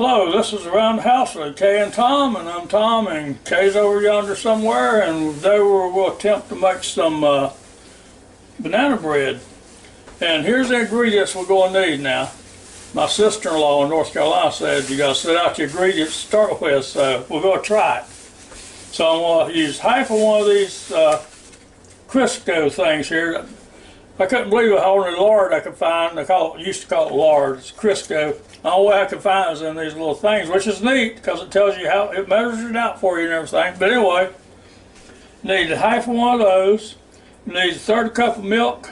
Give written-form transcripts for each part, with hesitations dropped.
Hello, this is Around the House with Kay and Tom, and I'm Tom, and Kay's over yonder somewhere, and today we'll attempt to make some banana bread. And here's the ingredients we're going to need now. My sister-in-law in North Carolina said you got to set out your ingredients to start with, so we're going to try it. So I'm going to use half of one of these Crisco things here. I couldn't believe how only lard I could find. Used to call it lard. It's Crisco. The only way I could find it is in these little things, which is neat because it tells you how it measures it out for you and everything. But anyway, you need half of one of those. You need a third cup of milk.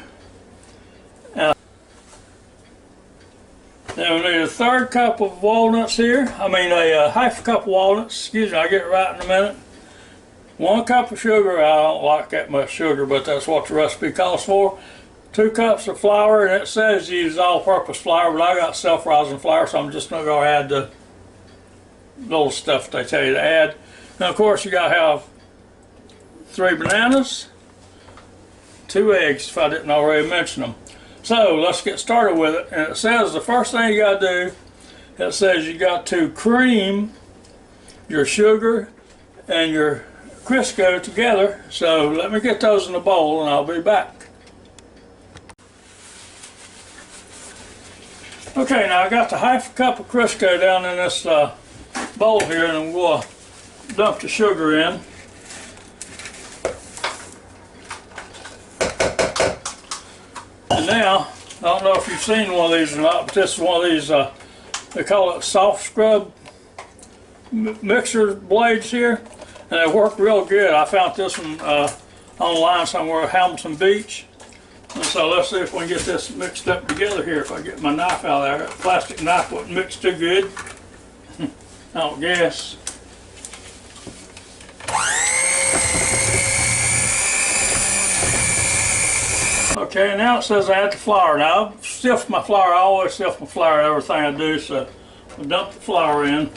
And then we need a third cup of walnuts here. I mean a half a cup of walnuts. Excuse me, I'll get it right in a minute. 1 cup of sugar. I don't like that much sugar, but that's what the recipe calls for. 2 cups of flour, and it says use all-purpose flour, but I got self-rising flour, so I'm just not going to add the little stuff they tell you to add. Now, of course, you got to have 3 bananas, 2 eggs, if I didn't already mention them. So let's get started with it. And it says the first thing you got to do, it says you got to cream your sugar and your Crisco together. So let me get those in a bowl, and I'll be back. Okay, now I got the half a cup of Crisco down in this bowl here, and we'll dump the sugar in. And now, I don't know if you've seen one of these or not, but this is one of these, they call it soft scrub mixer blades here, and they work real good. I found this one online somewhere at Hamilton Beach. And so let's see if we can get this mixed up together here. If I get my knife out of there, that plastic knife wouldn't mix too good. I don't guess. Okay, now it says I add the flour. Now I sift my flour. I always sift my flour in everything I do, so I'll dump the flour in.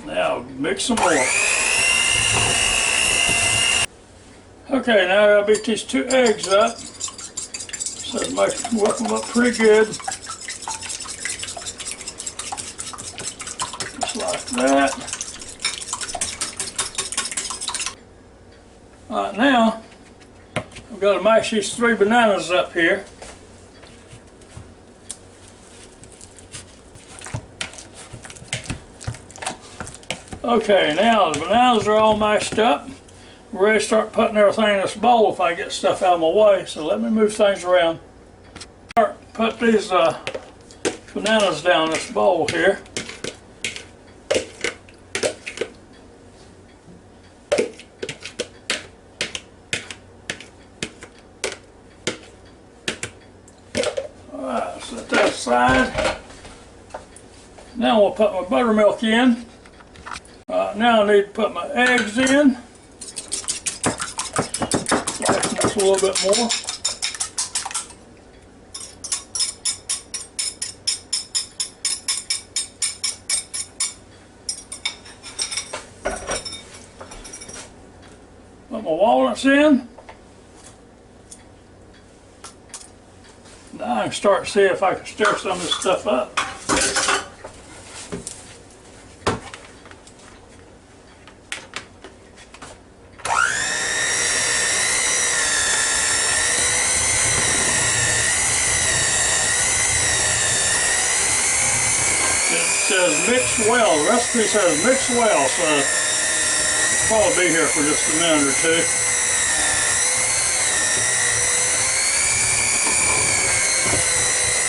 Now mix some more. Okay, now I gotta beat these 2 eggs up. So work them up pretty good. Just like that. Alright, now I've got to mash these 3 bananas up here. Okay, now the bananas are all mashed up. We're ready to start putting everything in this bowl if I get stuff out of my way. So let me move things around. Put these bananas down this bowl here. Alright, set that aside. Now we'll put my buttermilk in. Now I need to put my eggs in. A little bit more. Put my walnuts in. Now I can start to see if I can stir some of this stuff up. It says mix well. The recipe says mix well, so it'll probably be here for just a minute or 2.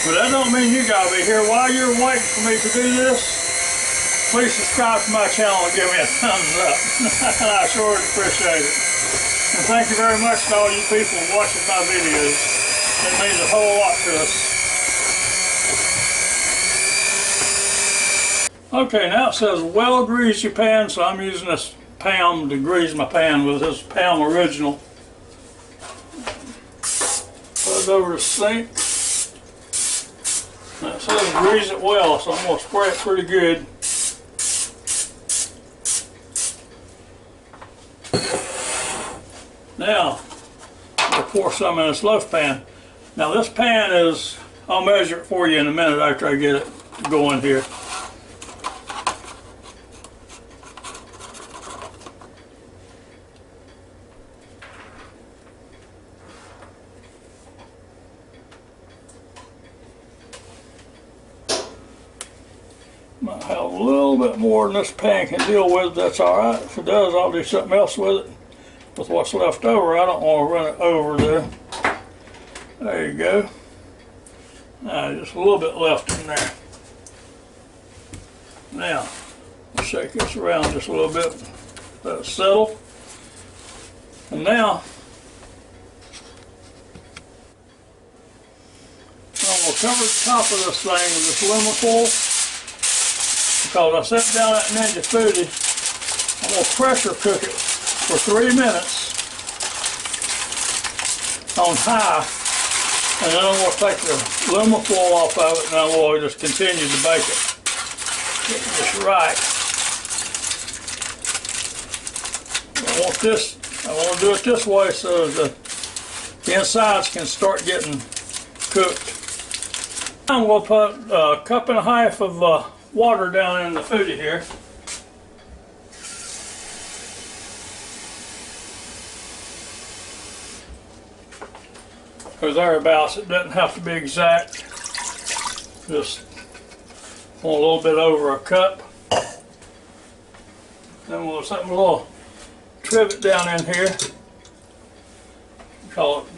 But that don't mean you gotta be here. While you're waiting for me to do this, please subscribe to my channel and give me a thumbs up. I sure appreciate it. And thank you very much to all you people watching my videos. It means a whole lot to us. Okay, now it says well grease your pan, so I'm using this Pam to grease my pan with this Pam Original. Put it over the sink. That says grease it well, so I'm going to spray it pretty good. Now, I'll pour some in this loaf pan. Now this pan is I'll measure it for you in a minute after I get it going here. Might have a little bit more than this pan can deal with. That's all right. If it does, I'll do something else with it. With what's left over, I don't want to run it over there. There you go. Now, just a little bit left in there. Now, let's shake this around just a little bit. Let it settle. And now, I'm going to cover the top of this thing with this aluminum foil. Because I set down that Ninja FOODi, I'm going to pressure cook it for 3 minutes on high, and then I'm going to take the aluminum foil off of it, and I will just continue to bake it. Get this right. I want to do it this way so the insides can start getting cooked. I'm going to put a cup and a half of water down in the FOODi here. Or thereabouts. It doesn't have to be exact. Just want a little bit over a cup. Then we'll set a little trivet down in here.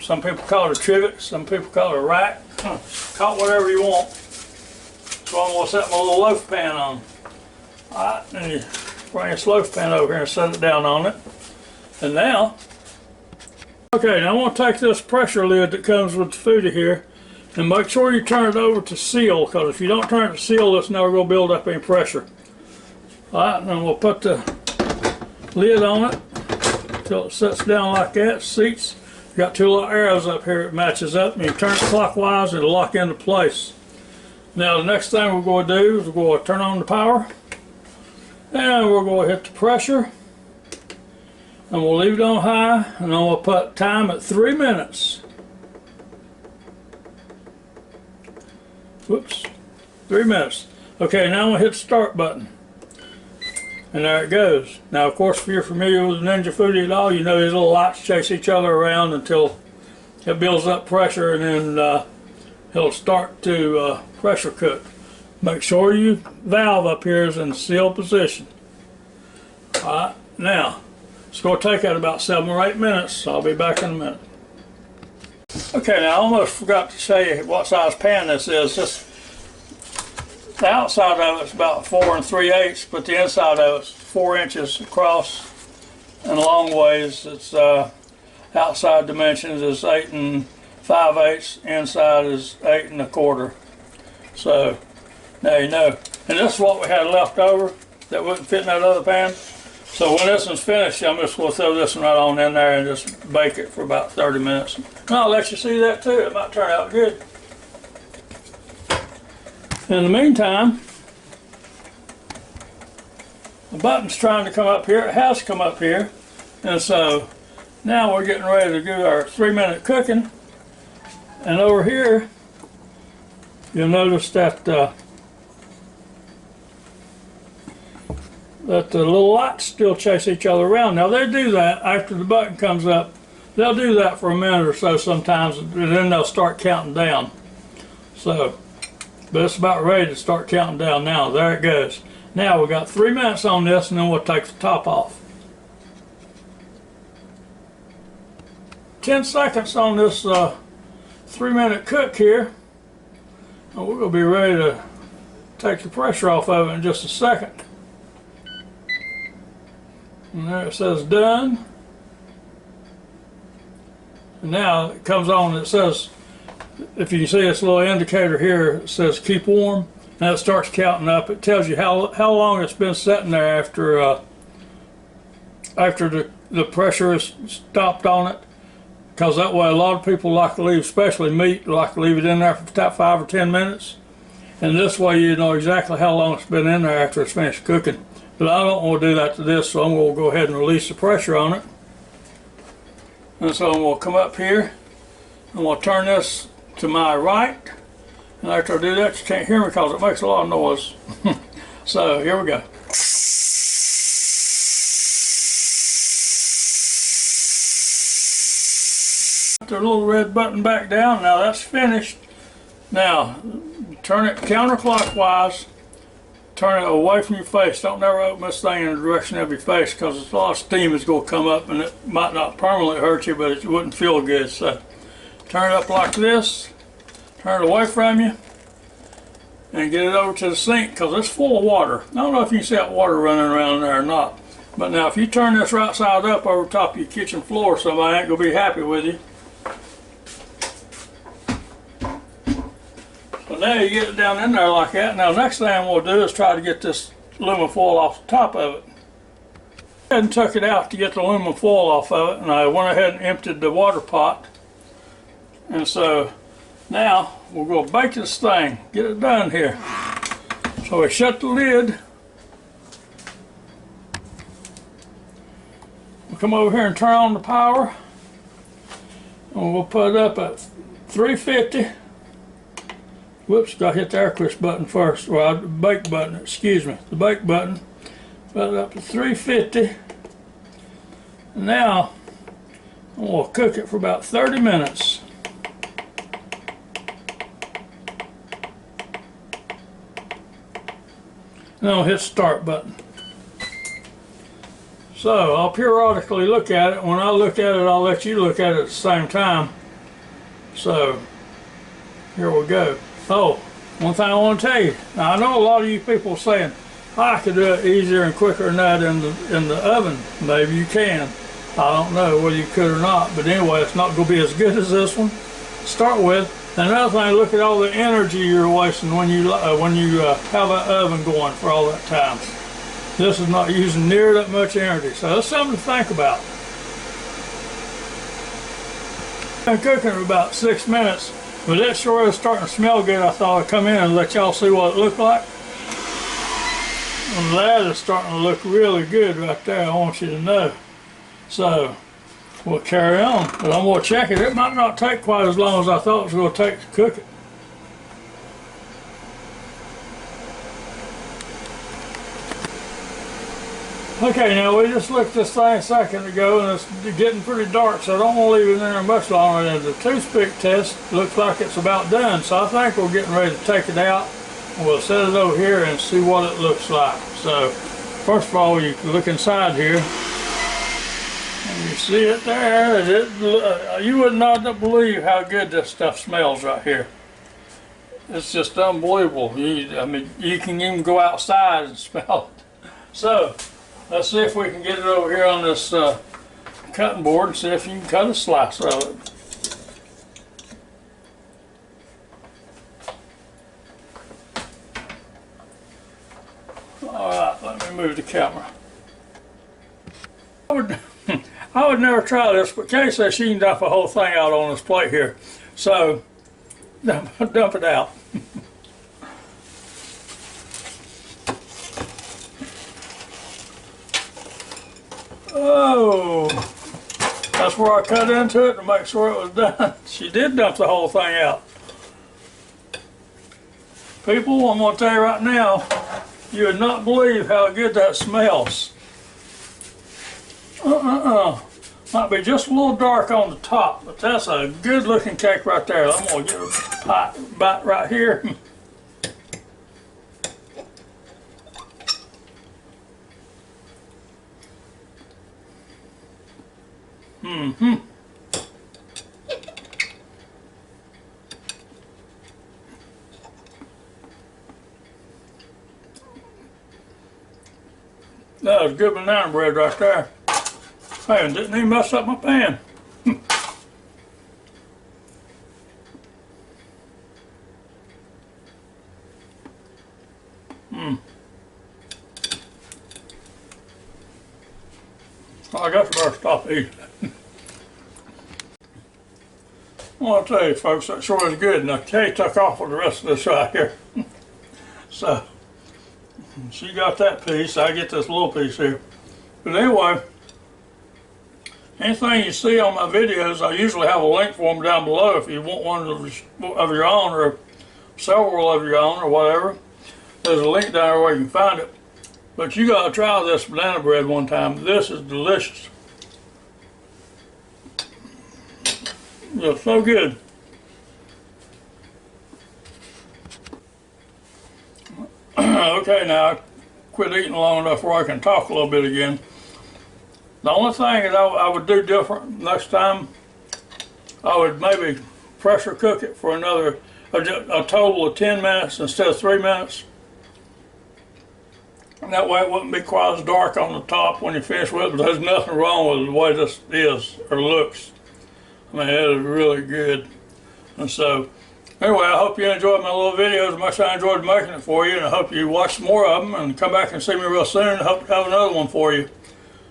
Some people call it a trivet, some people call it a rack. Call it whatever you want. So I'm going to set my little loaf pan on. Alright, then you bring this loaf pan over here and set it down on it. And now, okay, now I want to take this pressure lid that comes with the FOODi here and make sure you turn it over to seal, because if you don't turn it to seal, it's never going to build up any pressure. Alright, and then we'll put the lid on it until it sets down like that, seats. You got two little arrows up here, it matches up, and you turn it clockwise, it'll lock into place. Now the next thing we're going to do is we're going to turn on the power, and we're going to hit the pressure, and we'll leave it on high, and then we'll put time at 3 minutes. Whoops, 3 minutes. Okay, now we'll hit the start button. And there it goes. Now, of course, if you're familiar with Ninja FOODi at all, you know these little lights chase each other around until it builds up pressure, and then it'll start to pressure cook. Make sure your valve up here is in sealed position. Alright, now, it's going to take about 7 or 8 minutes, so I'll be back in a minute. Okay, now I almost forgot to show you what size pan this is. The outside of it's about 4 3/8, but the inside of it's 4 inches across and long ways. Its outside dimensions is 8 5/8, inside is 8 1/4. So now you know. And this is what we had left over that wouldn't fit in that other pan. So when this one's finished, I'm just going to throw this one right on in there and just bake it for about 30 minutes. And I'll let you see that too. It might turn out good. In the meantime, the button's trying to come up here. It has come up here. And so now we're getting ready to do our 3-minute cooking. And over here, you'll notice that the little lights still chase each other around. Now they do that after the button comes up. They'll do that for a minute or so sometimes, and then they'll start counting down. So, but it's about ready to start counting down now. There it goes. Now we've got 3 minutes on this, and then we'll take the top off. 10 seconds on this 3-minute cook here. And we're going to be ready to take the pressure off of it in just a second. And there it says done. And now it comes on, it says, if you can see this little indicator here, it says keep warm. And it starts counting up. It tells you how long it's been sitting there after the pressure is stopped on it. Because that way a lot of people like to leave, especially meat, like to leave it in there for about 5 or 10 minutes. And this way you know exactly how long it's been in there after it's finished cooking. But I don't want to do that to this, so I'm going to go ahead and release the pressure on it. And so I'm going to come up here, and we'll turn this to my right, And after I do that, you can't hear me because it makes a lot of noise. So here we go. Put the little red button back down. Now that's finished. Now turn it counterclockwise. Turn it away from your face. Don't never open this thing in the direction of your face because a lot of steam is going to come up and it might not permanently hurt you, but it wouldn't feel good. So turn it up like this. Turn it away from you and get it over to the sink because it's full of water. I don't know if you can see that water running around there or not. But now if you turn this right side up over top of your kitchen floor, somebody ain't going to be happy with you. So now you get it down in there like that. Now next thing we'll do is try to get this aluminum foil off the top of it. I and took it out to get the aluminum foil off of it, and I went ahead and emptied the water pot. And so now we're going to bake this thing, get it done here. So we shut the lid. We'll come over here and turn on the power. And we'll put it up at 350. Whoops, got to hit the air crisp button first. Well, the bake button, excuse me, the bake button. Put it up to 350. And now, we'll cook it for about 30 minutes. And then we'll hit the start button. So, I'll periodically look at it. When I look at it, I'll let you look at it at the same time. So, here we go. Oh, one thing I want to tell you. Now I know a lot of you people are saying, I could do it easier and quicker than that in the oven. Maybe you can. I don't know whether you could or not. But anyway, it's not going to be as good as this one to start with. And another thing, look at all the energy you're wasting when you have that oven going for all that time. This is not using near that much energy. So that's something to think about. I've been cooking for about 6 minutes. But that sure is starting to smell good. I thought I'd come in and let y'all see what it looked like. And that is starting to look really good right there, I want you to know. So, we'll carry on. But I'm going to check it. It might not take quite as long as I thought it was going to take to cook it. Okay, now we just looked at this thing a second ago and it's getting pretty dark, so I don't want to leave it in there much longer. And the toothpick test looks like it's about done, so I think we're getting ready to take it out. We'll set it over here and see what it looks like. So, first of all, you can look inside here. And you see it there. You would not believe how good this stuff smells right here. It's just unbelievable. I mean, you can even go outside and smell it. So, let's see if we can get it over here on this cutting board and see if you can cut a slice of it. Alright, let me move the camera. I would never try this, but Kay says she can dump the whole thing out on this plate here. So, dump it out. Oh, that's where I cut into it to make sure it was done. She did dump the whole thing out. People, I'm going to tell you right now, you would not believe how good that smells. Might be just a little dark on the top, but that's a good looking cake right there. I'm going to get a bite right here. Mm-hmm. That was good banana bread right there. Hey, and didn't even mess up my pan. I guess I better stop eating. I want to tell you folks, that sure is good. Now Kay took off with the rest of this right here. So, she got that piece, I get this little piece here. But anyway, anything you see on my videos, I usually have a link for them down below if you want one of your own, or several of you on or whatever. There's a link down there where you can find it. But you gotta try this banana bread one time. This is delicious. It's so good. Okay, now I quit eating long enough where I can talk a little bit again. The only thing that I would do different next time, I would maybe pressure cook it for another, a total of 10 minutes instead of 3 minutes. And that way it wouldn't be quite as dark on the top when you finish with it. But there's nothing wrong with the way this is or looks. I mean, it is really good. And so, anyway, I hope you enjoyed my little videos as much as I enjoyed making it for you. And I hope you watch more of them and come back and see me real soon. I hope to have another one for you.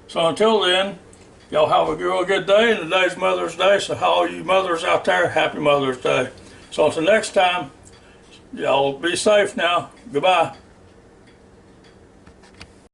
So until then, y'all have a real good day. And today's Mother's Day. So all you mothers out there, happy Mother's Day. So until next time, y'all be safe now. Goodbye.